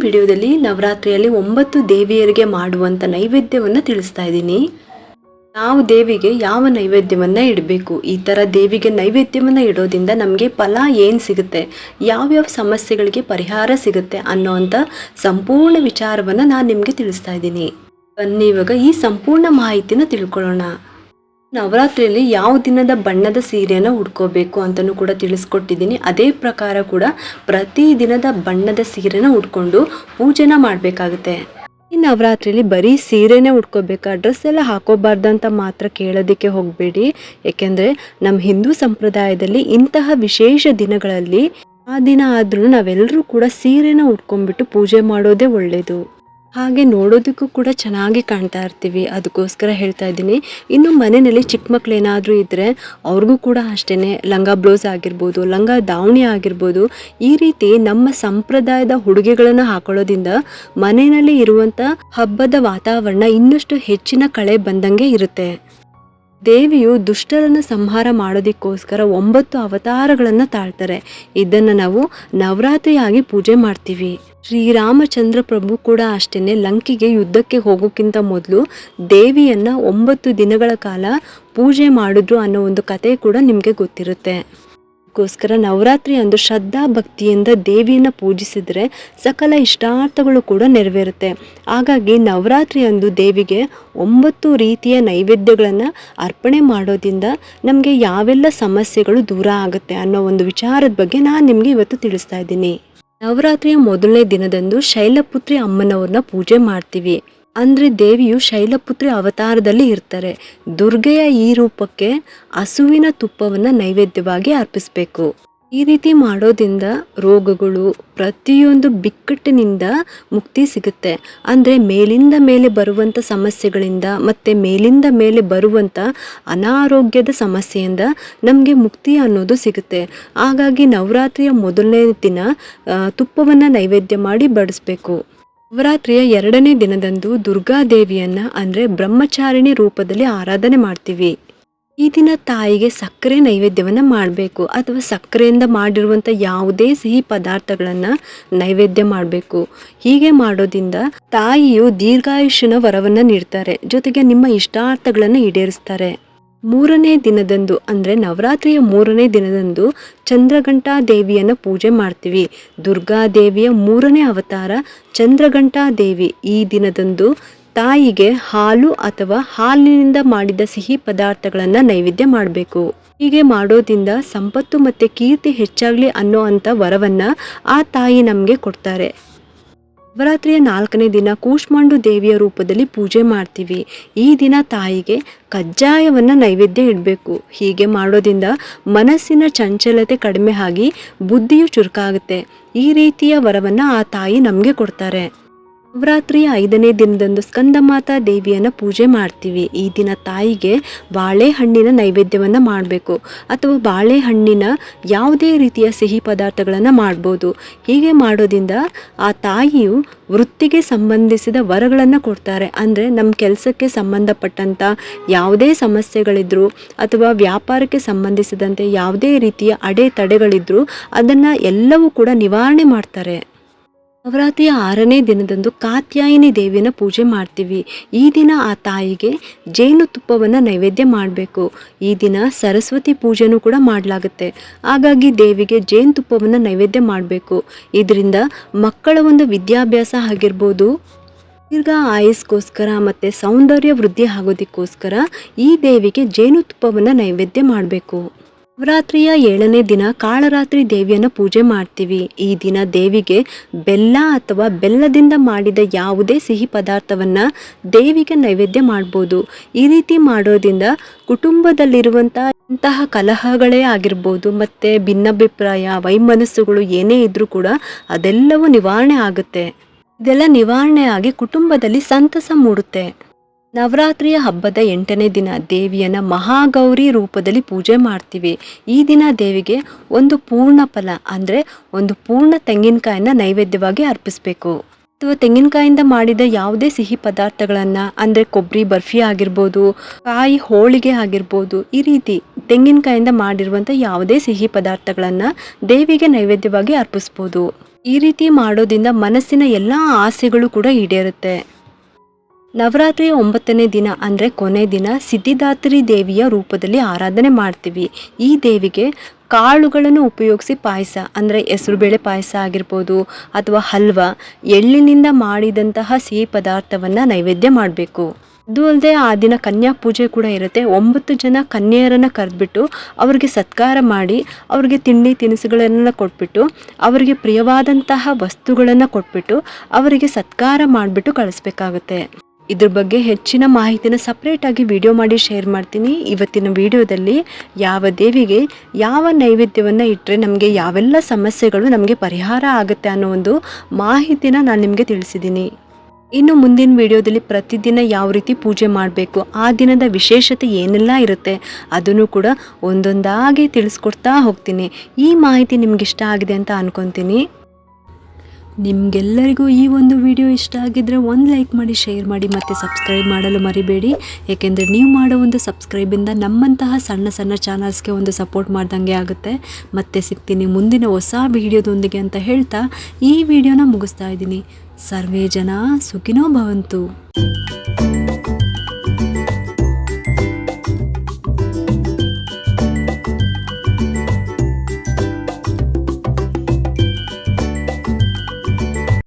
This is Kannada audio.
ವಿಡಿಯೋದಲ್ಲಿ ನವರಾತ್ರಿಯಲ್ಲಿ 9 ದೇವಿಯರಿಗೆ ಮಾಡುವಂಥ ನೈವೇದ್ಯವನ್ನು ತಿಳಿಸ್ತಾ ಇದ್ದೀನಿ. ನಾವು ದೇವಿಗೆ ಯಾವ ನೈವೇದ್ಯವನ್ನು ಇಡಬೇಕು, ಈ ಥರ ದೇವಿಗೆ ನೈವೇದ್ಯವನ್ನು ಇಡೋದ್ರಿಂದ ನಮಗೆ ಫಲ ಏನು ಸಿಗುತ್ತೆ, ಯಾವ್ಯಾವ ಸಮಸ್ಯೆಗಳಿಗೆ ಪರಿಹಾರ ಸಿಗುತ್ತೆ ಅನ್ನೋವಂಥ ಸಂಪೂರ್ಣ ವಿಚಾರವನ್ನು ನಾನು ನಿಮಗೆ ತಿಳಿಸ್ತಾ ಇದ್ದೀನಿ. ಬನ್ನಿ ಇವಾಗ ಈ ಸಂಪೂರ್ಣ ಮಾಹಿತಿನ ತಿಳ್ಕೊಳ್ಳೋಣ. ನವರಾತ್ರಿಯಲ್ಲಿ ಯಾವ ದಿನದ ಬಣ್ಣದ ಸೀರೆಯನ್ನು ಉಟ್ಕೋಬೇಕು ಅಂತಲೂ ಕೂಡ ತಿಳಿಸ್ಕೊಟ್ಟಿದ್ದೀನಿ. ಅದೇ ಪ್ರಕಾರ ಕೂಡ ಪ್ರತಿ ದಿನದ ಬಣ್ಣದ ಸೀರೆನ ಉಟ್ಕೊಂಡು ಪೂಜೆನ ಮಾಡಬೇಕಾಗುತ್ತೆ. ಈ ನವರಾತ್ರಿಯಲ್ಲಿ ಬರೀ ಸೀರೆನೇ ಉಟ್ಕೋಬೇಕಾ, ಡ್ರೆಸ್ ಎಲ್ಲ ಹಾಕೋಬಾರ್ದಂತ ಮಾತ್ರ ಕೇಳೋದಕ್ಕೆ ಹೋಗಬೇಡಿ. ಏಕೆಂದರೆ ನಮ್ಮ ಹಿಂದೂ ಸಂಪ್ರದಾಯದಲ್ಲಿ ಇಂತಹ ವಿಶೇಷ ದಿನಗಳಲ್ಲಿ ಆ ದಿನ ಆದ್ರೂ ನಾವೆಲ್ಲರೂ ಕೂಡ ಸೀರೆನ ಉಟ್ಕೊಂಡ್ಬಿಟ್ಟು ಪೂಜೆ ಮಾಡೋದೇ ಒಳ್ಳೆಯದು. ಹಾಗೆ ನೋಡೋದಕ್ಕೂ ಕೂಡ ಚೆನ್ನಾಗಿ ಕಾಣ್ತಾ ಇರ್ತೀವಿ, ಅದಕ್ಕೋಸ್ಕರ ಹೇಳ್ತಾ ಇದ್ದೀನಿ. ಇನ್ನು ಮನೆಯಲ್ಲಿ ಚಿಕ್ಕ ಮಕ್ಳು ಏನಾದರೂ ಇದ್ದರೆ ಅವ್ರಿಗೂ ಕೂಡ ಅಷ್ಟೇ ಲಂಗ ಬ್ಲೌಸ್ ಆಗಿರ್ಬೋದು, ಲಂಗ ದಾವಣಿ ಆಗಿರ್ಬೋದು, ಈ ರೀತಿ ನಮ್ಮ ಸಂಪ್ರದಾಯದ ಉಡುಗೆಗಳನ್ನು ಹಾಕೊಳ್ಳೋದ್ರಿಂದ ಮನೆಯಲ್ಲಿ ಇರುವಂಥ ಹಬ್ಬದ ವಾತಾವರಣ ಇನ್ನಷ್ಟು ಹೆಚ್ಚಿನ ಕಳೆ ಬಂದಂಗೆ ಇರುತ್ತೆ. ದೇವಿಯು ದುಷ್ಟರನ್ನು ಸಂಹಾರ ಮಾಡೋದಕ್ಕೋಸ್ಕರ 9 ಅವತಾರಗಳನ್ನು ತಾಳ್ತಾರೆ. ಇದನ್ನು ನಾವು ನವರಾತ್ರಿಯಾಗಿ ಪೂಜೆ ಮಾಡ್ತೀವಿ. ಶ್ರೀರಾಮಚಂದ್ರ ಪ್ರಭು ಕೂಡ ಅಷ್ಟೇ ಲಂಕೆಗೆ ಯುದ್ಧಕ್ಕೆ ಹೋಗೋಕ್ಕಿಂತ ಮೊದಲು ದೇವಿಯನ್ನು 9 ದಿನಗಳ ಕಾಲ ಪೂಜೆ ಮಾಡಿದ್ರು ಅನ್ನೋ ಒಂದು ಕತೆ ಕೂಡ ನಿಮಗೆ ಗೊತ್ತಿರುತ್ತೆ. ಅದಕ್ಕೋಸ್ಕರ ನವರಾತ್ರಿ ಅಂದು ಶ್ರದ್ಧಾ ಭಕ್ತಿಯಿಂದ ದೇವಿಯನ್ನು ಪೂಜಿಸಿದರೆ ಸಕಲ ಇಷ್ಟಾರ್ಥಗಳು ಕೂಡ ನೆರವೇರುತ್ತೆ. ಹಾಗಾಗಿ ನವರಾತ್ರಿ ಅಂದು ದೇವಿಗೆ 9 ರೀತಿಯ ನೈವೇದ್ಯಗಳನ್ನು ಅರ್ಪಣೆ ಮಾಡೋದ್ರಿಂದ ನಮಗೆ ಯಾವೆಲ್ಲ ಸಮಸ್ಯೆಗಳು ದೂರ ಆಗುತ್ತೆ ಅನ್ನೋ ಒಂದು ವಿಚಾರದ ಬಗ್ಗೆ ನಾನು ನಿಮಗೆ ಇವತ್ತು ತಿಳಿಸ್ತಾ ಇದ್ದೀನಿ. ನವರಾತ್ರಿಯ ಮೊದಲನೇ ದಿನದಂದು ಶೈಲಪುತ್ರಿ ಅಮ್ಮನವ್ರನ್ನ ಪೂಜೆ ಮಾಡ್ತೀವಿ. ಅಂದರೆ ದೇವಿಯು ಶೈಲಪುತ್ರಿ ಅವತಾರದಲ್ಲಿ ಇರ್ತಾರೆ. ದುರ್ಗೆಯ ಈ ರೂಪಕ್ಕೆ ಹಸುವಿನ ತುಪ್ಪವನ್ನು ನೈವೇದ್ಯವಾಗಿ ಅರ್ಪಿಸಬೇಕು. ಈ ರೀತಿ ಮಾಡೋದ್ರಿಂದ ರೋಗಗಳು, ಪ್ರತಿಯೊಂದು ಬಿಕ್ಕಟ್ಟಿನಿಂದ ಮುಕ್ತಿ ಸಿಗುತ್ತೆ. ಅಂದರೆ ಮೇಲಿಂದ ಮೇಲೆ ಬರುವಂಥ ಸಮಸ್ಯೆಗಳಿಂದ ಮತ್ತು ಮೇಲಿಂದ ಮೇಲೆ ಬರುವಂಥ ಅನಾರೋಗ್ಯದ ಸಮಸ್ಯೆಯಿಂದ ನಮಗೆ ಮುಕ್ತಿ ಅನ್ನೋದು ಸಿಗುತ್ತೆ. ಹಾಗಾಗಿ ನವರಾತ್ರಿಯ ಮೊದಲನೇ ದಿನ ತುಪ್ಪವನ್ನು ನೈವೇದ್ಯ ಮಾಡಿ ಬಡಿಸ್ಬೇಕು. ನವರಾತ್ರಿಯ 2ನೇ ದಿನದಂದು ದುರ್ಗಾದೇವಿಯನ್ನು ಅಂದರೆ ಬ್ರಹ್ಮಚಾರಿಣಿ ರೂಪದಲ್ಲಿ ಆರಾಧನೆ ಮಾಡ್ತೀವಿ. ಈ ದಿನ ತಾಯಿಗೆ ಸಕ್ಕರೆ ನೈವೇದ್ಯವನ್ನು ಮಾಡಬೇಕು, ಅಥವಾ ಸಕ್ಕರೆಯಿಂದ ಮಾಡಿರುವಂಥ ಯಾವುದೇ ಸಿಹಿ ಪದಾರ್ಥಗಳನ್ನು ನೈವೇದ್ಯ ಮಾಡಬೇಕು. ಹೀಗೆ ಮಾಡೋದ್ರಿಂದ ತಾಯಿಯು ದೀರ್ಘಾಯುಷ್ಯನ ವರವನ್ನು ನೀಡ್ತಾರೆ, ಜೊತೆಗೆ ನಿಮ್ಮ ಇಷ್ಟಾರ್ಥಗಳನ್ನು ಈಡೇರಿಸ್ತಾರೆ. 3ನೇ ದಿನದಂದು ಅಂದರೆ ನವರಾತ್ರಿಯ 3ನೇ ದಿನದಂದು ಚಂದ್ರಘಂಟಾ ದೇವಿಯನ್ನು ಪೂಜೆ ಮಾಡ್ತೀವಿ. ದುರ್ಗಾದೇವಿಯ 3ನೇ ಅವತಾರ ಚಂದ್ರಘಂಟಾ ದೇವಿ. ಈ ದಿನದಂದು ತಾಯಿಗೆ ಹಾಲು ಅಥವಾ ಹಾಲಿನಿಂದ ಮಾಡಿದ ಸಿಹಿ ಪದಾರ್ಥಗಳನ್ನು ನೈವೇದ್ಯ ಮಾಡಬೇಕು. ಹೀಗೆ ಮಾಡೋದ್ರಿಂದ ಸಂಪತ್ತು ಮತ್ತು ಕೀರ್ತಿ ಹೆಚ್ಚಾಗಲಿ ಅನ್ನೋ ಅಂಥ ವರವನ್ನು ಆ ತಾಯಿ ನಮಗೆ ಕೊಡ್ತಾರೆ. ನವರಾತ್ರಿಯ 4ನೇ ದಿನ ಕೂಷ್ಮಾಂಡು ದೇವಿಯ ರೂಪದಲ್ಲಿ ಪೂಜೆ ಮಾಡ್ತೀವಿ. ಈ ದಿನ ತಾಯಿಗೆ ಕಜ್ಜಾಯವನ್ನು ನೈವೇದ್ಯ ಇಡಬೇಕು. ಹೀಗೆ ಮಾಡೋದ್ರಿಂದ ಮನಸ್ಸಿನ ಚಂಚಲತೆ ಕಡಿಮೆ ಆಗಿ ಬುದ್ಧಿಯು ಚುರುಕಾಗುತ್ತೆ. ಈ ರೀತಿಯ ವರವನ್ನು ಆ ತಾಯಿ ನಮಗೆ ಕೊಡ್ತಾರೆ. ನವರಾತ್ರಿಯ 5ನೇ ದಿನದಂದು ಸ್ಕಂದಮಾತಾ ದೇವಿಯನ್ನು ಪೂಜೆ ಮಾಡ್ತೀವಿ. ಈ ದಿನ ತಾಯಿಗೆ ಬಾಳೆಹಣ್ಣಿನ ನೈವೇದ್ಯವನ್ನು ಮಾಡಬೇಕು, ಅಥವಾ ಬಾಳೆಹಣ್ಣಿನ ಯಾವುದೇ ರೀತಿಯ ಸಿಹಿ ಪದಾರ್ಥಗಳನ್ನು ಮಾಡ್ಬೋದು. ಹೀಗೆ ಮಾಡೋದ್ರಿಂದ ಆ ತಾಯಿಯು ವೃತ್ತಿಗೆ ಸಂಬಂಧಿಸಿದ ವರಗಳನ್ನು ಕೊಡ್ತಾರೆ. ಅಂದರೆ ನಮ್ಮ ಕೆಲಸಕ್ಕೆ ಸಂಬಂಧಪಟ್ಟಂಥ ಯಾವುದೇ ಸಮಸ್ಯೆಗಳಿದ್ರು, ಅಥವಾ ವ್ಯಾಪಾರಕ್ಕೆ ಸಂಬಂಧಿಸಿದಂತೆ ಯಾವುದೇ ರೀತಿಯ ಅಡೆತಡೆಗಳಿದ್ರು ಅದನ್ನು ಎಲ್ಲವೂ ಕೂಡ ನಿವಾರಣೆ ಮಾಡ್ತಾರೆ. ನವರಾತ್ರಿಯ 6ನೇ ದಿನದಂದು ಕಾತ್ಯಾಯಿನಿ ದೇವಿಯನ್ನು ಪೂಜೆ ಮಾಡ್ತೀವಿ. ಈ ದಿನ ಆ ತಾಯಿಗೆ ಜೇನುತುಪ್ಪವನ್ನು ನೈವೇದ್ಯ ಮಾಡಬೇಕು. ಈ ದಿನ ಸರಸ್ವತಿ ಪೂಜೆನೂ ಕೂಡ ಮಾಡಲಾಗುತ್ತೆ. ಹಾಗಾಗಿ ದೇವಿಗೆ ಜೇನುತುಪ್ಪವನ್ನು ನೈವೇದ್ಯ ಮಾಡಬೇಕು. ಇದರಿಂದ ಮಕ್ಕಳ ಒಂದು ವಿದ್ಯಾಭ್ಯಾಸ ಆಗಿರ್ಬೋದು, ದೀರ್ಘ ಆಯಸ್ಗೋಸ್ಕರ ಮತ್ತು ಸೌಂದರ್ಯ ವೃದ್ಧಿ ಆಗೋದಕ್ಕೋಸ್ಕರ ಈ ದೇವಿಗೆ ಜೇನುತುಪ್ಪವನ್ನು ನೈವೇದ್ಯ ಮಾಡಬೇಕು. ನವರಾತ್ರಿಯ 7ನೇ ದಿನ ಕಾಳರಾತ್ರಿ ದೇವಿಯನ್ನು ಪೂಜೆ ಮಾಡ್ತೀವಿ. ಈ ದಿನ ದೇವಿಗೆ ಬೆಲ್ಲ ಅಥವಾ ಬೆಲ್ಲದಿಂದ ಮಾಡಿದ ಯಾವುದೇ ಸಿಹಿ ಪದಾರ್ಥವನ್ನು ದೇವಿಗೆ ನೈವೇದ್ಯ ಮಾಡ್ಬೋದು. ಈ ರೀತಿ ಮಾಡೋದ್ರಿಂದ ಕುಟುಂಬದಲ್ಲಿರುವಂಥ ಇಂತಹ ಕಲಹಗಳೇ ಆಗಿರ್ಬೋದು, ಮತ್ತು ಭಿನ್ನಾಭಿಪ್ರಾಯ, ವೈಮನಸ್ಸುಗಳು ಏನೇ ಇದ್ರೂ ಕೂಡ ಅದೆಲ್ಲವೂ ನಿವಾರಣೆ ಆಗುತ್ತೆ. ಇದೆಲ್ಲ ನಿವಾರಣೆ ಆಗಿ ಕುಟುಂಬದಲ್ಲಿ ಸಂತಸ ಮೂಡುತ್ತೆ. ನವರಾತ್ರಿಯ ಹಬ್ಬದ 8ನೇ ದಿನ ದೇವಿಯನ್ನು ಮಹಾಗೌರಿ ರೂಪದಲ್ಲಿ ಪೂಜೆ ಮಾಡ್ತೀವಿ. ಈ ದಿನ ದೇವಿಗೆ ಒಂದು ಪೂರ್ಣ ಫಲ ಅಂದರೆ ಒಂದು ಪೂರ್ಣ ತೆಂಗಿನಕಾಯಿನ ನೈವೇದ್ಯವಾಗಿ ಅರ್ಪಿಸಬೇಕು. ಅಥವಾ ತೆಂಗಿನಕಾಯಿಂದ ಮಾಡಿದ ಯಾವುದೇ ಸಿಹಿ ಪದಾರ್ಥಗಳನ್ನು, ಅಂದರೆ ಕೊಬ್ಬರಿ ಬರ್ಫಿ ಆಗಿರ್ಬೋದು, ಕಾಯಿ ಹೋಳಿಗೆ ಆಗಿರ್ಬೋದು, ಈ ರೀತಿ ತೆಂಗಿನಕಾಯಿಂದ ಮಾಡಿರುವಂಥ ಯಾವುದೇ ಸಿಹಿ ಪದಾರ್ಥಗಳನ್ನು ದೇವಿಗೆ ನೈವೇದ್ಯವಾಗಿ ಅರ್ಪಿಸ್ಬೋದು. ಈ ರೀತಿ ಮಾಡೋದ್ರಿಂದ ಮನಸ್ಸಿನ ಎಲ್ಲ ಆಸೆಗಳು ಕೂಡ ಈಡೇರುತ್ತೆ. ನವರಾತ್ರಿಯ 9ನೇ ದಿನ ಅಂದರೆ ಕೊನೆ ದಿನ ಸಿದ್ಧಿದಾತ್ರಿ ದೇವಿಯ ರೂಪದಲ್ಲಿ ಆರಾಧನೆ ಮಾಡ್ತೀವಿ. ಈ ದೇವಿಗೆ ಕಾಳುಗಳನ್ನು ಉಪಯೋಗಿಸಿ ಪಾಯಸ ಅಂದರೆ ಹೆಸರುಬೇಳೆ ಪಾಯಸ ಆಗಿರ್ಬೋದು ಅಥವಾ ಹಲ್ವಾ, ಎಳ್ಳಿನಿಂದ ಮಾಡಿದಂತಹ ಸಿಹಿ ಪದಾರ್ಥವನ್ನು ನೈವೇದ್ಯ ಮಾಡಬೇಕು. ಅದು ಅಲ್ಲದೆ ಆ ದಿನ ಕನ್ಯಾ ಪೂಜೆ ಕೂಡ ಇರುತ್ತೆ. 9 ಜನ ಕನ್ಯೆಯರನ್ನು ಕರೆದ್ಬಿಟ್ಟು ಅವ್ರಿಗೆ ಸತ್ಕಾರ ಮಾಡಿ ಅವ್ರಿಗೆ ತಿಂಡಿ ತಿನಿಸುಗಳನ್ನು ಕೊಟ್ಬಿಟ್ಟು ಅವರಿಗೆ ಪ್ರಿಯವಾದಂತಹ ವಸ್ತುಗಳನ್ನು ಕೊಟ್ಬಿಟ್ಟು ಅವರಿಗೆ ಸತ್ಕಾರ ಮಾಡಿಬಿಟ್ಟು ಕಳಿಸ್ಬೇಕಾಗುತ್ತೆ. ಇದ್ರ ಬಗ್ಗೆ ಹೆಚ್ಚಿನ ಮಾಹಿತಿನ ಸಪ್ರೇಟಾಗಿ ವಿಡಿಯೋ ಮಾಡಿ ಶೇರ್ ಮಾಡ್ತೀನಿ. ಇವತ್ತಿನ ವಿಡಿಯೋದಲ್ಲಿ ಯಾವ ದೇವಿಗೆ ಯಾವ ನೈವೇದ್ಯವನ್ನು ಇಟ್ಟರೆ ನಮಗೆ ಯಾವೆಲ್ಲ ಸಮಸ್ಯೆಗಳು ನಮಗೆ ಪರಿಹಾರ ಆಗುತ್ತೆ ಅನ್ನೋ ಒಂದು ಮಾಹಿತಿನ ನಾನು ನಿಮಗೆ ತಿಳಿಸಿದ್ದೀನಿ. ಇನ್ನು ಮುಂದಿನ ವಿಡಿಯೋದಲ್ಲಿ ಪ್ರತಿದಿನ ಯಾವ ರೀತಿ ಪೂಜೆ ಮಾಡಬೇಕು, ಆ ದಿನದ ವಿಶೇಷತೆ ಏನೆಲ್ಲ ಇರುತ್ತೆ ಅದನ್ನು ಕೂಡ ಒಂದೊಂದಾಗಿ ತಿಳಿಸ್ಕೊಡ್ತಾ ಹೋಗ್ತೀನಿ. ಈ ಮಾಹಿತಿ ನಿಮ್ಗೆ ಇಷ್ಟ ಆಗಿದೆ ಅಂತ ಅನ್ಕೊತೀನಿ. ನಿಮಗೆಲ್ಲರಿಗೂ ಈ ಒಂದು ವಿಡಿಯೋ ಇಷ್ಟ ಆಗಿದ್ದರೆ ಒಂದು ಲೈಕ್ ಮಾಡಿ, ಶೇರ್ ಮಾಡಿ ಮತ್ತು ಸಬ್ಸ್ಕ್ರೈಬ್ ಮಾಡಲು ಮರಿಬೇಡಿ. ಏಕೆಂದರೆ ನೀವು ಮಾಡೋ ಒಂದು ಸಬ್ಸ್ಕ್ರೈಬಿಂದ ನಮ್ಮಂತಹ ಸಣ್ಣ ಸಣ್ಣ ಚಾನಲ್ಸ್ಗೆ ಒಂದು ಸಪೋರ್ಟ್ ಮಾಡ್ದಂಗೆ ಆಗುತ್ತೆ. ಮತ್ತೆ ಸಿಗ್ತೀನಿ ಮುಂದಿನ ಹೊಸ ವಿಡಿಯೋದೊಂದಿಗೆ ಅಂತ ಹೇಳ್ತಾ ಈ ವಿಡಿಯೋನ ಮುಗಿಸ್ತಾ ಇದ್ದೀನಿ. ಸರ್ವೇ ಜನ ಸುಖಿನೋ ಭವಂತು.